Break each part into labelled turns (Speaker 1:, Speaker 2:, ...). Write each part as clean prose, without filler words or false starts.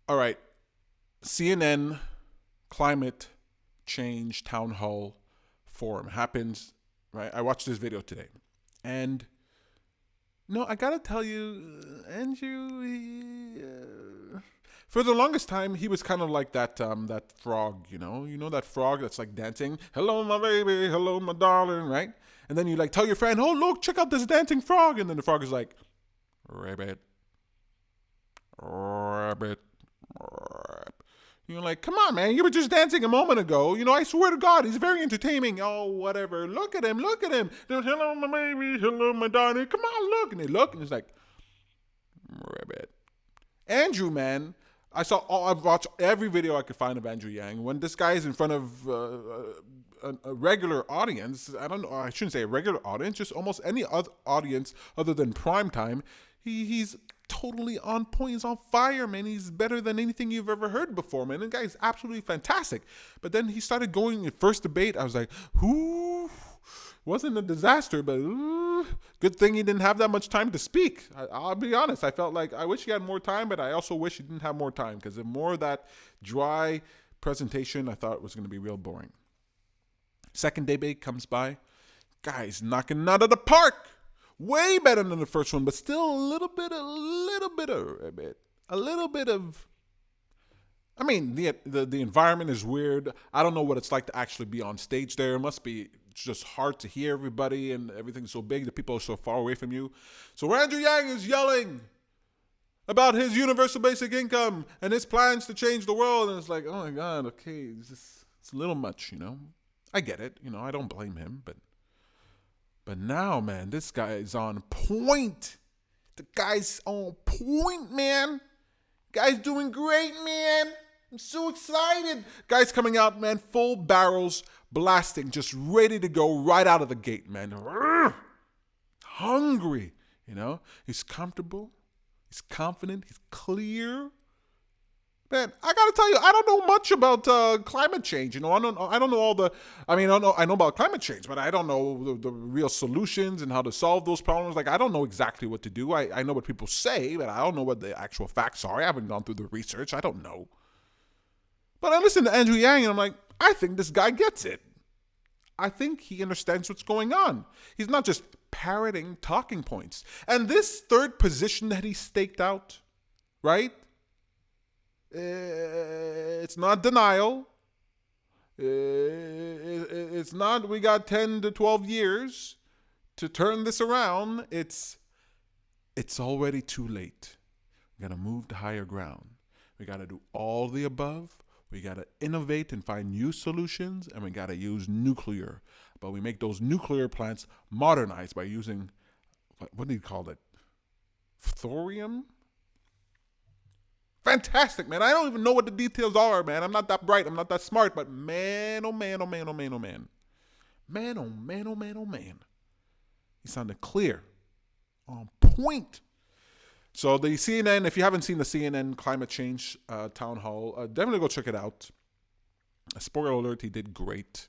Speaker 1: All right. CNN climate change town hall forum happens, right? I watched this video today. And no, I gotta tell you, Andrew, for the longest time, he was kind of like that frog, you know that frog that's like dancing. Hello, my baby. Hello, my darling. Right? And then you like tell your friend, oh look, check out this dancing frog, and then the frog is like, rabbit, rabbit, rabbit. You're like, come on, man. You were just dancing a moment ago. I swear to God, he's very entertaining. Oh, whatever. Look at him. Look at him. Hello, my baby. Hello, my darling. Come on, look. And they look, and it's like, rabbit. Andrew, man, I've watched every video I could find of Andrew Yang. When this guy is in front of a regular audience, I don't know, I shouldn't say a regular audience, just almost any other audience other than prime time, he's totally on point. He's on fire, man. He's better than anything you've ever heard before, man. The guy's absolutely fantastic. But then he started going in first debate. I was like, who? Wasn't a disaster, but good thing he didn't have that much time to speak. I'll be honest. I felt like I wish he had more time, but I also wish he didn't have more time because the more of that dry presentation, I thought it was going to be real boring. Second debate comes by. Guy's knocking it out of the park. Way better than the first one, but still a little bit of. I mean, the environment is weird. I don't know what it's like to actually be on stage there. It must be just hard to hear everybody, and everything's so big. The people are so far away from you. So Andrew Yang is yelling about his universal basic income and his plans to change the world, and it's like, oh my God, okay, it's a little much, I get it, I don't blame him, but now, man, this guy is on point. The guy's on point, man. Guy's doing great, man. I'm so excited. Guy's coming out, man, full barrels, blasting, just ready to go right out of the gate, man. Hungry, He's comfortable. He's confident. He's clear. Man, I gotta tell you, I don't know much about climate change. I don't know all the. I know about climate change, but I don't know the real solutions and how to solve those problems. Like, I don't know exactly what to do. I know what people say, but I don't know what the actual facts are. I haven't gone through the research. I don't know. But I listen to Andrew Yang, and I'm like, I think this guy gets it. I think he understands what's going on. He's not just parroting talking points. And this third position that he staked out, right? It's not denial. It's not we got 10 to 12 years to turn this around. It's already too late. We got to move to higher ground. We got to do all the above. We got to innovate and find new solutions, and we got to use nuclear. But we make those nuclear plants modernized by using, what do you call it? Thorium? Fantastic, man. I don't even know what the details are, man. I'm not that bright. I'm not that smart. But man, oh man, oh man, oh man, oh man. Man, oh man, oh man, oh man. He sounded clear. On point. So the CNN, if you haven't seen the CNN climate change town hall, definitely go check it out. Spoiler alert, he did great.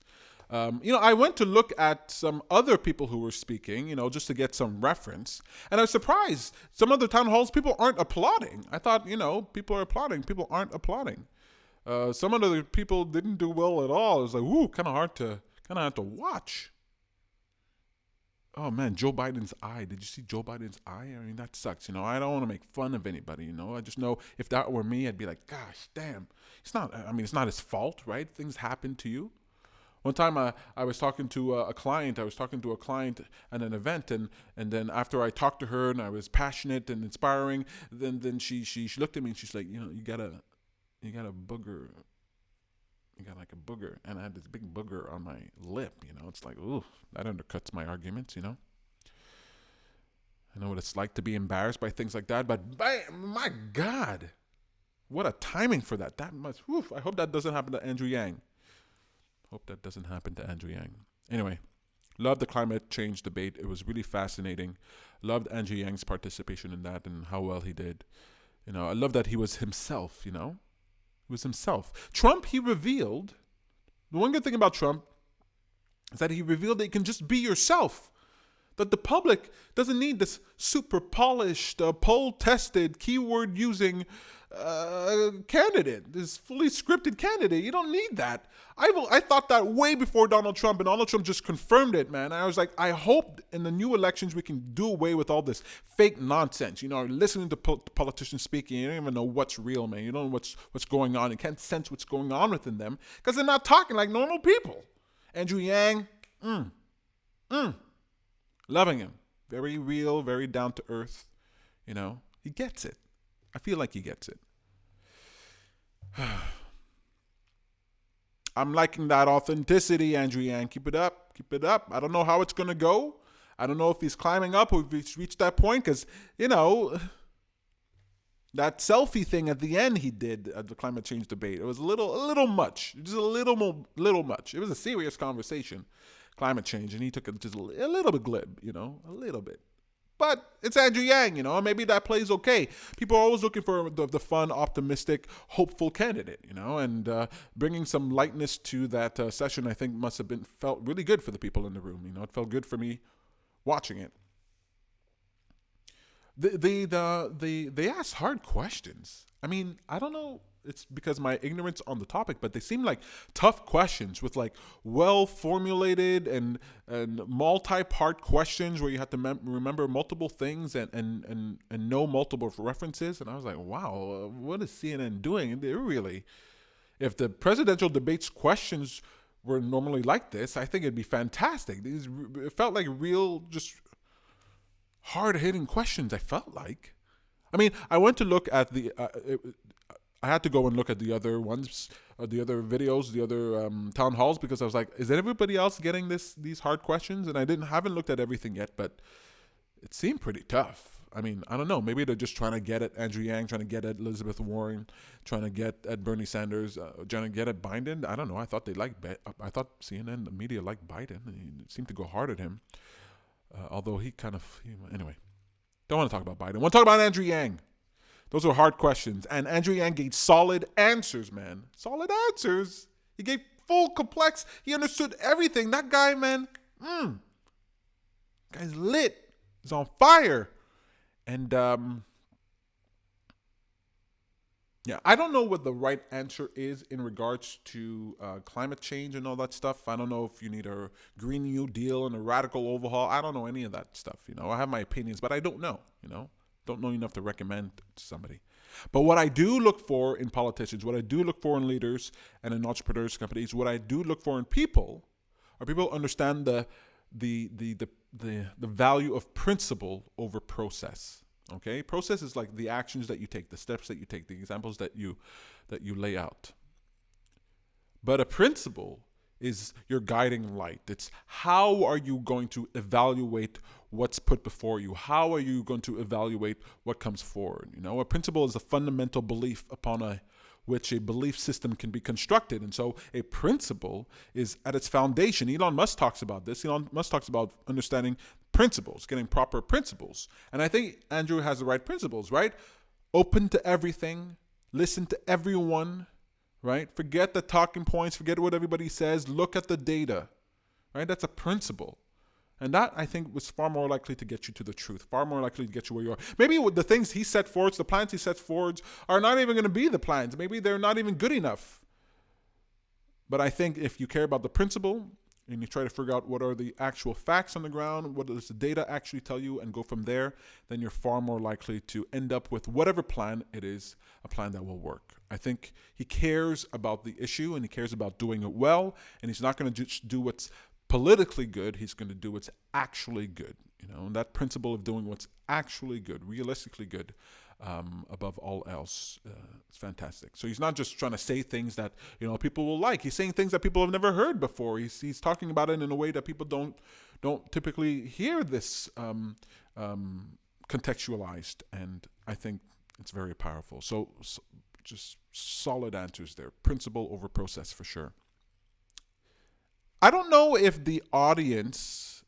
Speaker 1: I went to look at some other people who were speaking, just to get some reference. And I was surprised. Some other town halls, people aren't applauding. I thought, people are applauding. People aren't applauding. Some of the people didn't do well at all. It was like, ooh, kind of hard to watch. Oh, man, Joe Biden's eye. Did you see Joe Biden's eye? I mean, that sucks. I don't want to make fun of anybody, I just know if that were me, I'd be like, gosh, damn. It's not his fault, right? Things happen to you. One time I was talking to a client. I was talking to a client at an event, and then after I talked to her and I was passionate and inspiring, then she looked at me and she's like, you got a booger. You got like a booger, and I had this big booger on my lip. It's like, ooh, that undercuts my arguments. I know what it's like to be embarrassed by things like that, but my God, what a timing for that. That must. Oof, I hope that doesn't happen to Andrew Yang. Anyway, loved the climate change debate. It was really fascinating. Loved Andrew Yang's participation in that and how well he did. I love that he was himself, He was himself. Trump, he revealed, the one good thing about Trump is that he revealed that you can just be yourself. That the public doesn't need this super polished, poll-tested, keyword-using, candidate, this fully scripted candidate. You don't need that. I thought that way before Donald Trump, and Donald Trump just confirmed it, man. I was like, I hope in the new elections we can do away with all this fake nonsense. Listening to politicians speaking, you don't even know what's real, man. You don't know what's going on. You can't sense what's going on within them because they're not talking like normal people. Andrew Yang, loving him. Very real, very down to earth. He gets it. I feel like he gets it. I'm liking that authenticity, Andrew Yang. Keep it up. Keep it up. I don't know how it's going to go. I don't know if he's climbing up or if he's reached that point because, that selfie thing at the end he did at the climate change debate, it was a little much. Just a little much. It was a serious conversation, climate change, and he took it just a little bit glib, a little bit. But it's Andrew Yang, maybe that plays okay. People are always looking for the fun, optimistic, hopeful candidate, and bringing some lightness to that session, I think must have felt really good for the people in the room. It felt good for me watching it. They asked hard questions. I mean, I don't know. It's because my ignorance on the topic, but they seem like tough questions with like well formulated and multi-part questions where you have to remember multiple things and know multiple references. And I was like, wow, what is CNN doing? They're really, if the presidential debates questions were normally like this, I think it'd be fantastic. It felt like real, just hard-hitting questions. I felt like. I mean, I went to look at I had to go and look at the other ones, the other videos, the other town halls, because I was like, is everybody else getting these hard questions? And I haven't looked at everything yet, but it seemed pretty tough. I mean, I don't know. Maybe they're just trying to get at Andrew Yang, trying to get at Elizabeth Warren, trying to get at Bernie Sanders, trying to get at Biden. I don't know. I thought I thought CNN, the media liked Biden. It seemed to go hard at him, although anyway. Don't want to talk about Biden. I want to talk about Andrew Yang. Those are hard questions. And Andrew Yang gave solid answers, man. Solid answers. He gave full complex. He understood everything. That guy, man, guy's lit. He's on fire. And, I don't know what the right answer is in regards to climate change and all that stuff. I don't know if you need a Green New Deal and a radical overhaul. I don't know any of that stuff. I have my opinions, but I don't know, Don't know enough to recommend to somebody. But what I do look for in politicians, what I do look for in leaders and in entrepreneurs, companies, what I do look for in people are people who understand the value of principle over process. Okay? Process is like the actions that you take, the steps that you take, the examples that you lay out. But a principle is your guiding light. It's how are you going to evaluate what's put before you? How are you going to evaluate what comes forward? A principle is a fundamental belief upon which a belief system can be constructed. And so a principle is at its foundation. Elon Musk talks about this. Elon Musk talks about understanding principles, getting proper principles. And I think Andrew has the right principles, right? Open to everything, listen to everyone, right? Forget the talking points, forget what everybody says, look at the data, right? That's a principle. And that, I think, was far more likely to get you to the truth, far more likely to get you where you are. Maybe the things he set forward, the plans he sets forward are not even going to be the plans. Maybe they're not even good enough. But I think if you care about the principle and you try to figure out what are the actual facts on the ground, what does the data actually tell you, and go from there, then you're far more likely to end up with whatever plan it is, a plan that will work. I think he cares about the issue and he cares about doing it well, and he's not going to just do what's politically good, he's going to do what's actually good. And that principle of doing what's actually good, realistically good, above all else, it's fantastic. So he's not just trying to say things that people will like. He's saying things that people have never heard before. He's talking about it in a way that people don't typically hear this contextualized, and I think it's very powerful. So just solid answers there. Principle over process for sure. I don't know if the audience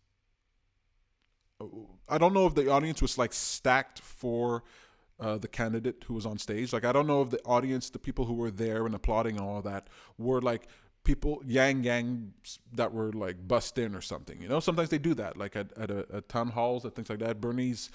Speaker 1: was like stacked for the candidate who was on stage. Like, I don't know if the audience, the people who were there and applauding and all that, were like people, Yang gangs that were like bussed in or something. Sometimes they do that, like at town halls and things like that. Bernie's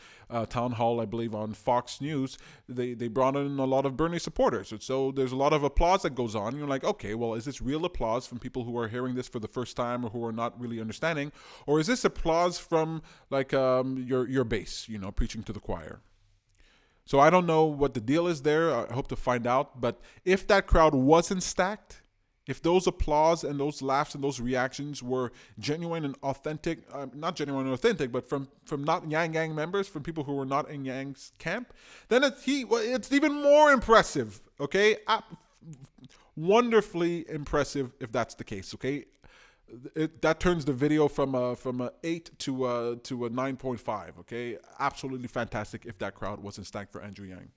Speaker 1: town hall, I believe, on Fox News, they brought in a lot of Bernie supporters. And so there's a lot of applause that goes on. You're like, okay, well, is this real applause from people who are hearing this for the first time or who are not really understanding? Or is this applause from like your base, preaching to the choir? So I don't know what the deal is there. I hope to find out. But if that crowd wasn't stacked, if those applause and those laughs and those reactions were genuine and authentic, not genuine and authentic, but from not Yang Gang members, from people who were not in Yang's camp, then it's even more impressive, okay? Wonderfully impressive if that's the case, okay? That turns the video from a 8 to a 9.5, okay? Absolutely fantastic if that crowd wasn't stacked for Andrew Yang.